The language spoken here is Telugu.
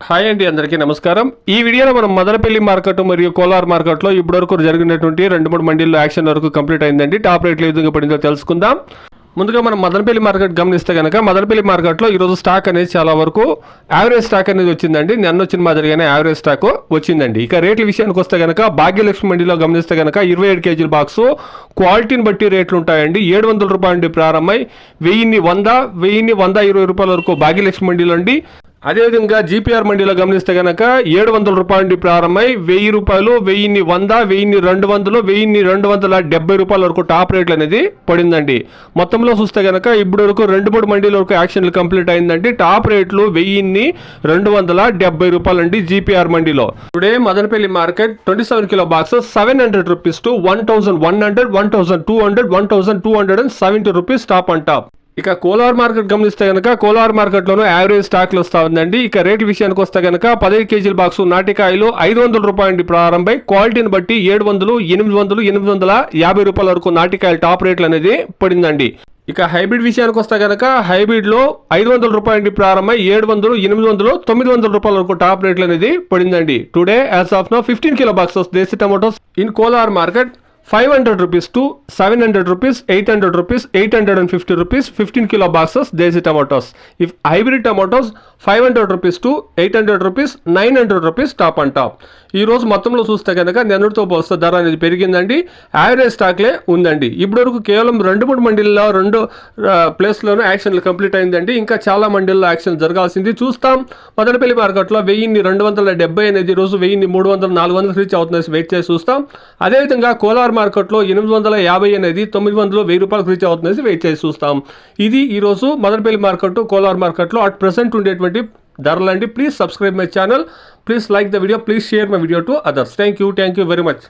హాయ్ అండి, అందరికీ నమస్కారం. ఈ వీడియోలో మనం మదనపల్లి మార్కెట్ మరియు కోలార్ మార్కెట్లో ఇప్పటివరకు జరిగినటువంటి 2-3 మండీల్లో యాక్షన్ వరకు కంప్లీట్ అయిందండి. టాప్ రేట్లు ఏ విధంగా పడిందో తెలుసుకుందాం. ముందుగా మనం మదనపల్లి మార్కెట్ గమనిస్తే కనుక మదనపల్లి మార్కెట్లో ఈరోజు స్టాక్ అనేది చాలా వరకు యావరేజ్ స్టాక్ అనేది వచ్చిందండి. నిన్న వచ్చిన మాదిరిగానే యావరేజ్ స్టాక్ వచ్చిందండి. ఇక రేట్ల విషయానికి వస్తే కనుక భాగ్యలక్ష్మి మండీలో గమనిస్తే కనుక 27 కేజీల బాక్సు క్వాలిటీని బట్టి రేట్లు ఉంటాయండి. 700 రూపాయల నుండి ప్రారంభమై 1120 రూపాయల వరకు భాగ్యలక్ష్మి మండీలో అండి. అదేవిధంగా జీపీఆర్ మండీలో గమనిస్తే కనుక 700 రూపాయల నుండి ప్రారంభమై 1000 రూపాయలు, 1100, 1200, 1270 రూపాయల వరకు టాప్ రేట్లు అనేది పడిందండి. మొత్తంలో చూస్తే కనుక ఇప్పటి వరకు 2-3 మండీల వరకు యాక్షన్లు కంప్లీట్ అయిందండి. టాప్ రేట్లు 1270 రూపాయలు అండి జీపీఆర్ మండీలో. Today Madanapalli market 27 kilo box 700 rupees to 1100, 1200, 1270 rupees top and top. ఇక కోలార్ మార్కెట్ గమనిస్తే కనుక కోలార్ మార్కెట్లోనూ యావరేజ్ స్టాక్లు వస్తూ ఉందండి. ఇక రేట్ల విషయానికి వస్తే కనుక 15 కేజీల బాక్సు నాటికాయలు 500 రూపాయల నుండి ప్రారంభమై క్వాలిటీని బట్టి 700, 800, 850 రూపాయల వరకు నాటికాయలు టాప్ రేట్లు అనేది పడిందండి. ఇక హైబ్రిడ్ విషయానికి వస్తే కనుక హైబ్రిడ్లో 500 రూపాయల నుండి ప్రారంభమై 700, 800, 900 రూపాయల వరకు టాప్ రేట్లు అనేది పడిందండి. Today as of now 15 kilo boxes desi tomatoes in Kolar market 500 rupees to 700 rupees, 800 rupees, 850 rupees, 15 kilo boxes desi tomatoes. If hybrid tomatoes 500 rupees to 800 rupees, 900 rupees top and top. ఈ రోజు మొత్తంలో చూస్తే కనుక నిన్నటితో పోస్తే ధర అనేది పెరిగిందండి. యావరేజ్ స్టాక్లే ఉందండి. ఇప్పటివరకు కేవలం 2-3 మండీల్లో 2 ప్లేస్లోనూ యాక్షన్లు కంప్లీట్ అయిందండి. ఇంకా చాలా మండీల్లో యాక్షన్ జరగాల్సింది చూస్తాం. మదనపల్లి మార్కెట్లో 1270 అనేది రోజు 1300, 400 రీచ్ అవుతుందని వెయిట్ చేసి చూస్తాం. అదేవిధంగా కోలార్ మార్కెట్లో 850 అనేది 900, 1000 రూపాయలకు రీచ్ అవుతుందని వెయిట్ చేసి చూస్తాం. ఇది ఈరోజు మదనపల్లి మార్కెట్ కోలార్ మార్కెట్లో అట్ ప్రెసెంట్ ఉండేటువంటి ధరలండి. Please subscribe my channel, please like the video, please share my video to others. Thank you very much.